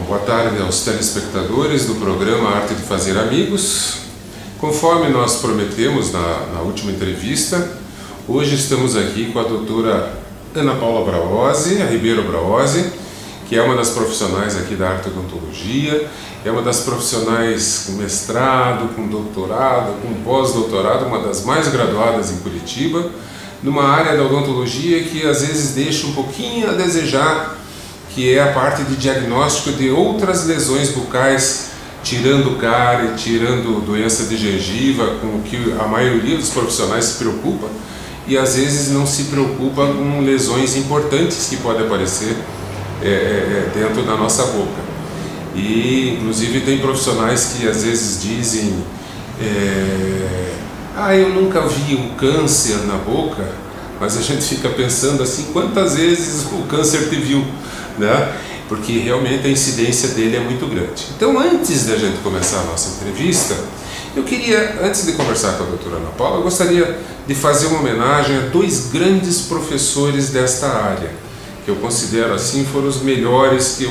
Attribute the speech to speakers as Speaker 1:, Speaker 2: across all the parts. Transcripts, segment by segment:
Speaker 1: boa tarde aos telespectadores do programa Arte de Fazer Amigos. Conforme nós prometemos na última entrevista, hoje estamos aqui com a doutora Ana Paula Braose, a Ribeiro Braose, que é uma das profissionais aqui da arte odontologia, é uma das profissionais com mestrado, com doutorado, com pós-doutorado, uma das mais graduadas em Curitiba, numa área da odontologia que às vezes deixa um pouquinho a desejar, que é a parte de diagnóstico de outras lesões bucais, tirando cárie, tirando doença de gengiva, com o que a maioria dos profissionais se preocupa, e às vezes não se preocupa com lesões importantes que podem aparecer dentro da nossa boca. E inclusive tem profissionais que às vezes dizem eu nunca vi um câncer na boca, mas a gente fica pensando assim, quantas vezes o câncer te viu, né? Porque realmente a incidência dele é muito grande. Então, antes da gente começar a nossa entrevista, eu queria, antes de conversar com a doutora Ana Paula, eu gostaria de fazer uma homenagem a dois grandes professores desta área, que eu considero assim, foram os melhores que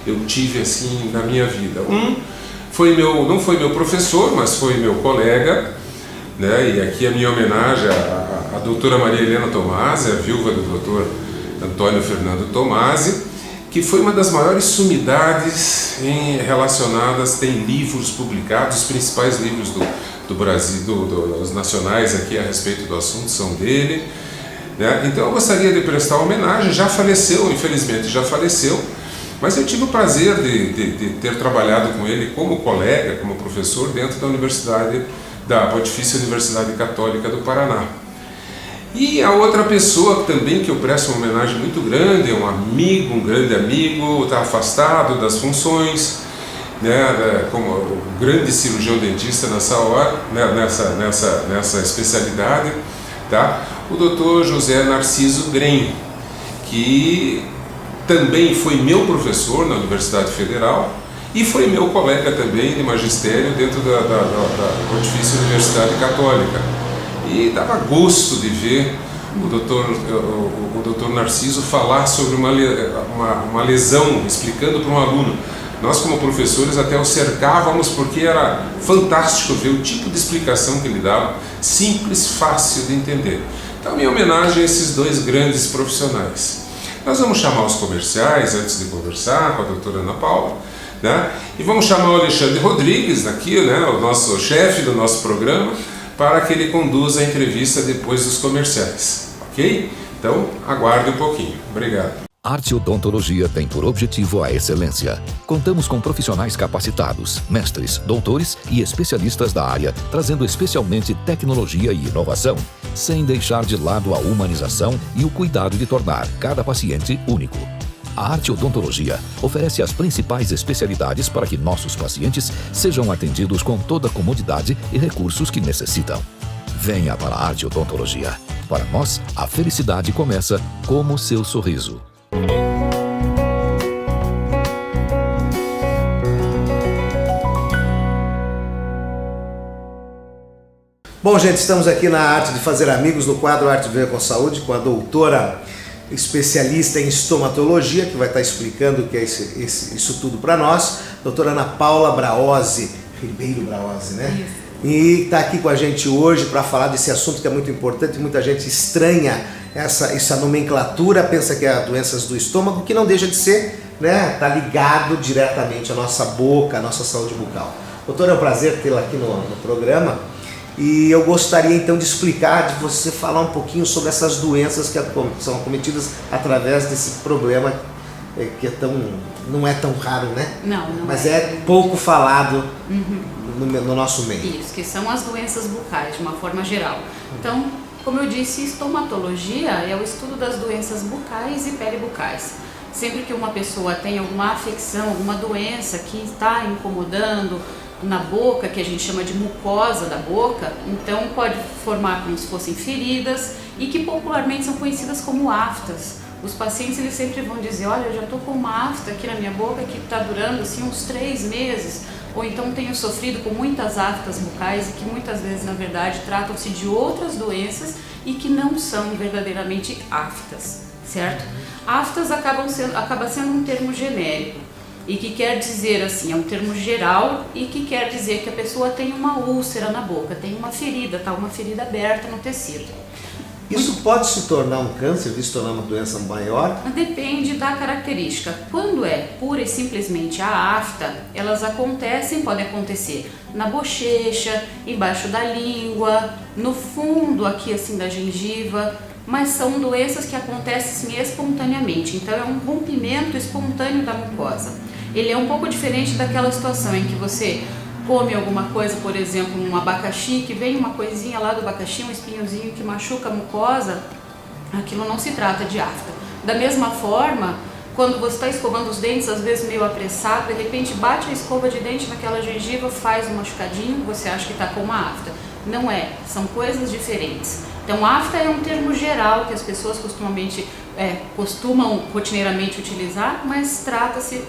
Speaker 1: eu tive assim na minha vida. Um foi não foi meu professor, mas foi meu colega, né? E aqui a minha homenagem à doutora Maria Helena Tomasi, a viúva do doutor Antônio Fernando Tomasi, que foi uma das maiores sumidades relacionadas, tem livros publicados, os principais livros do Brasil, dos nacionais aqui a respeito do assunto são dele, né? Então eu gostaria de prestar homenagem, já faleceu, infelizmente já faleceu, mas eu tive o prazer de ter trabalhado com ele como colega, como professor dentro da Pontifícia Universidade Católica do Paraná. E a outra pessoa também que eu presto uma homenagem muito grande, é um grande amigo, está afastado das funções, né, como o grande cirurgião dentista nessa especialidade, tá? O Dr. José Narciso Grem, que também foi meu professor na Universidade Federal e foi meu colega também de magistério dentro da Pontifícia Universidade Católica. E dava gosto de ver o doutor Narciso falar sobre uma lesão, explicando para um aluno. Nós, como professores, até o cercávamos porque era fantástico ver o tipo de explicação que ele dava, simples, fácil de entender. Então, minha homenagem a esses dois grandes profissionais. Nós vamos chamar os comerciais antes de conversar com a doutora Ana Paula, né? E vamos chamar o Alexandre Rodrigues, aqui, né, o nosso chefe do nosso programa, para que ele conduza a entrevista depois dos comerciais, ok? Então, aguarde um pouquinho. Obrigado.
Speaker 2: Arte Odontologia tem por objetivo a excelência. Contamos com profissionais capacitados, mestres, doutores e especialistas da área, trazendo especialmente tecnologia e inovação, sem deixar de lado a humanização e o cuidado de tornar cada paciente único. A Arte Odontologia oferece as principais especialidades para que nossos pacientes sejam atendidos com toda a comodidade e recursos que necessitam. Venha para a Arte Odontologia. Para nós, a felicidade começa como seu sorriso.
Speaker 3: Bom, gente, estamos aqui na Arte de Fazer Amigos, no quadro Arte Viver com Saúde, com a doutora especialista em estomatologia, que vai estar explicando o que é isso tudo para nós, doutora Ana Paula Braose, Ribeiro Braose, né? Isso. E está aqui com a gente hoje para falar desse assunto que é muito importante. Muita gente estranha essa nomenclatura, pensa que é doenças do estômago, que não deixa de ser, né? Está ligado diretamente à nossa boca, à nossa saúde bucal. Doutora, é um prazer tê-la aqui no programa. E eu gostaria então de explicar, de você falar um pouquinho sobre essas doenças que são acometidas através desse problema que não é tão raro, né?
Speaker 4: Não
Speaker 3: mas é pouco falado no nosso meio.
Speaker 4: Isso, que são as doenças bucais, de uma forma geral. Então, como eu disse, estomatologia é o estudo das doenças bucais e peribucais. Sempre que uma pessoa tem alguma afecção, alguma doença que está incomodando na boca, que a gente chama de mucosa da boca, então pode formar como se fossem feridas e que popularmente são conhecidas como aftas. Os pacientes eles sempre vão dizer, olha, eu já estou com uma afta aqui na minha boca que está durando assim uns 3 meses, ou então tenho sofrido com muitas aftas bucais e que muitas vezes na verdade tratam-se de outras doenças e que não são verdadeiramente aftas, certo? Aftas acaba sendo um termo genérico. e que quer dizer assim, é um termo geral e que quer dizer que a pessoa tem uma úlcera na boca, tem uma ferida, tá uma ferida aberta no tecido.
Speaker 3: Isso pode se tornar um câncer, se tornar uma doença maior?
Speaker 4: Depende da característica. Quando é pura e simplesmente a afta, elas acontecem, podem acontecer na bochecha, embaixo da língua, no fundo aqui assim da gengiva, mas são doenças que acontecem assim, espontaneamente, então é um rompimento espontâneo da mucosa. Ele é um pouco diferente daquela situação em que você come alguma coisa, por exemplo, um abacaxi, que vem uma coisinha lá do abacaxi, um espinhozinho que machuca a mucosa, aquilo não se trata de afta. Da mesma forma, quando você está escovando os dentes, às vezes meio apressado, de repente bate a escova de dente naquela gengiva, faz um machucadinho, você acha que está com uma afta. Não é, são coisas diferentes. Então, afta é um termo geral que as pessoas costumam rotineiramente utilizar, mas trata-se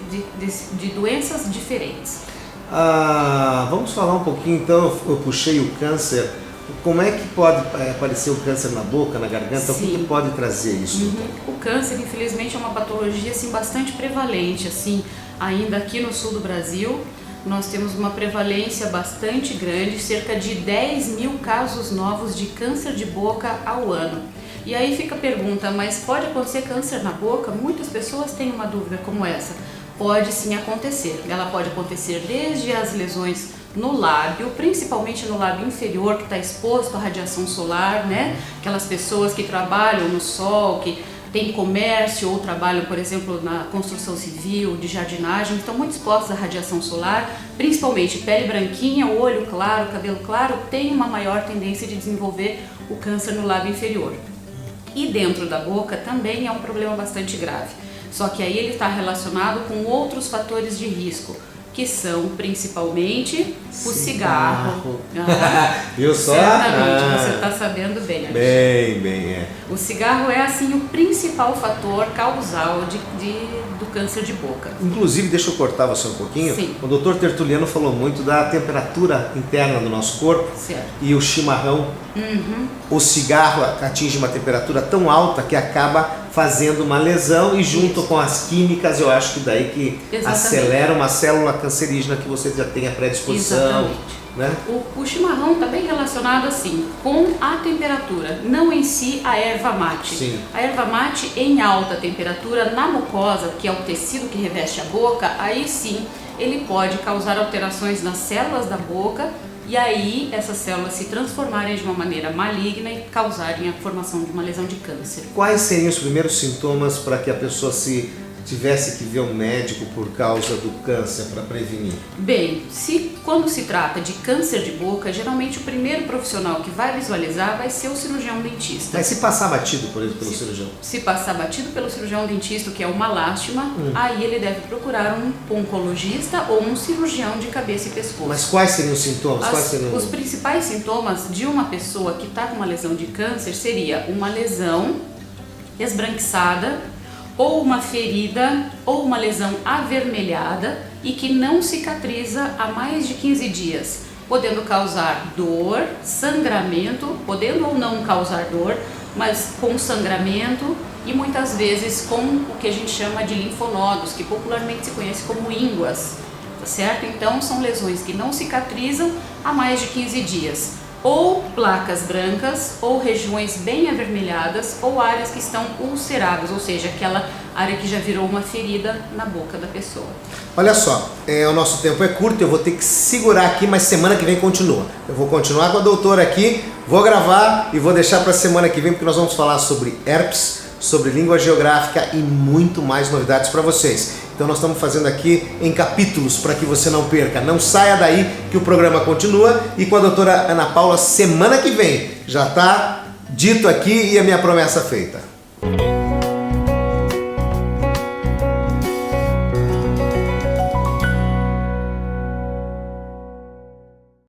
Speaker 4: de doenças diferentes.
Speaker 3: Vamos falar um pouquinho, então, eu puxei o câncer. Como é que pode aparecer o câncer na boca, na garganta?
Speaker 4: Sim.
Speaker 3: O que pode trazer isso?
Speaker 4: Uhum. O câncer, infelizmente, é uma patologia assim, bastante prevalente, assim, ainda aqui no sul do Brasil. Nós temos uma prevalência bastante grande, cerca de 10 mil casos novos de câncer de boca ao ano. E aí fica a pergunta, mas pode acontecer câncer na boca? Muitas pessoas têm uma dúvida como essa. Pode sim acontecer. Ela pode acontecer desde as lesões no lábio, principalmente no lábio inferior, que está exposto à radiação solar, né? Aquelas pessoas que trabalham no sol, que têm comércio ou trabalham, por exemplo, na construção civil, de jardinagem, estão muito expostos à radiação solar, principalmente pele branquinha, olho claro, cabelo claro, tem uma maior tendência de desenvolver o câncer no lábio inferior. E dentro da boca também é um problema bastante grave. Só que aí ele está relacionado com outros fatores de risco, que são principalmente o cigarro.
Speaker 3: Viu só?
Speaker 4: Certamente, você está sabendo bem.
Speaker 3: Bem.
Speaker 4: O cigarro é assim o principal fator causal do câncer de boca.
Speaker 3: Inclusive, deixa eu cortar você um pouquinho.
Speaker 4: Sim.
Speaker 3: O Dr. Tertuliano falou muito da temperatura interna do nosso corpo.
Speaker 4: Certo.
Speaker 3: E o chimarrão.
Speaker 4: Uhum.
Speaker 3: O cigarro atinge uma temperatura tão alta que acaba fazendo uma lesão e junto com as químicas, eu acho que daí que acelera uma célula cancerígena que você já tem a predisposição.
Speaker 4: Exatamente.
Speaker 3: Né?
Speaker 4: O chimarrão está bem relacionado assim com a temperatura, não em si a erva mate.
Speaker 3: Sim.
Speaker 4: A erva mate em alta temperatura na mucosa, que é o tecido que reveste a boca, aí sim ele pode causar alterações nas células da boca e aí essas células se transformarem de uma maneira maligna e causarem a formação de uma lesão de câncer.
Speaker 3: Quais seriam os primeiros sintomas para que a pessoa tivesse que ver um médico por causa do câncer para prevenir?
Speaker 4: Bem, quando se trata de câncer de boca, geralmente o primeiro profissional que vai visualizar vai ser o cirurgião dentista.
Speaker 3: Mas se passar batido, por exemplo, pelo cirurgião?
Speaker 4: Se passar batido pelo cirurgião dentista, que é uma lástima, aí ele deve procurar um oncologista ou um cirurgião de cabeça e pescoço.
Speaker 3: Mas quais seriam os sintomas?
Speaker 4: Os principais sintomas de uma pessoa que está com uma lesão de câncer seria uma lesão esbranquiçada, ou uma ferida, ou uma lesão avermelhada e que não cicatriza há mais de 15 dias, podendo causar dor, sangramento, podendo ou não causar dor, mas com sangramento e muitas vezes com o que a gente chama de linfonodos, que popularmente se conhece como ínguas, tá certo? Então são lesões que não cicatrizam há mais de 15 dias. Ou placas brancas, ou regiões bem avermelhadas, ou áreas que estão ulceradas, ou seja, aquela área que já virou uma ferida na boca da pessoa.
Speaker 3: Olha só, o nosso tempo é curto, eu vou ter que segurar aqui, mas semana que vem continua. Eu vou continuar com a doutora aqui, vou gravar e vou deixar para semana que vem, porque nós vamos falar sobre herpes, sobre língua geográfica e muito mais novidades para vocês. Então nós estamos fazendo aqui em capítulos para que você não perca. Não saia daí que o programa continua e com a doutora Ana Paula semana que vem. Já está dito aqui e a minha promessa feita.